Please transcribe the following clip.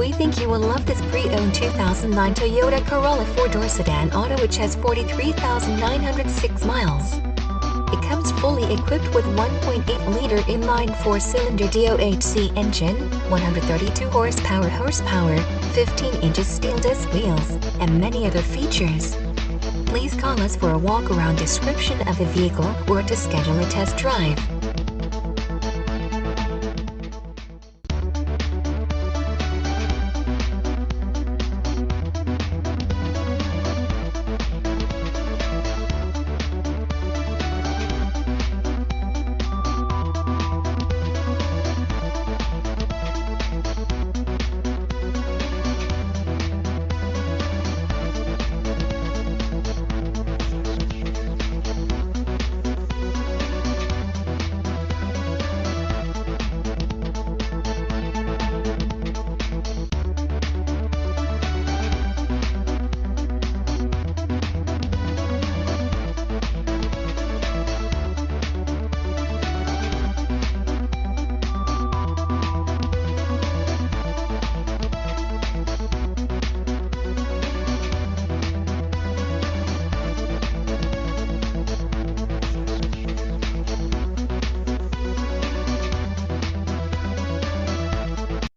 We think you will love this pre-owned 2009 Toyota Corolla 4-door sedan auto, which has 43,906 miles. It comes fully equipped with 1.8-liter inline 4-cylinder DOHC engine, 132 horsepower, 15 inches steel disc wheels, and many other features. Please call us for a walk-around description of the vehicle or to schedule a test drive.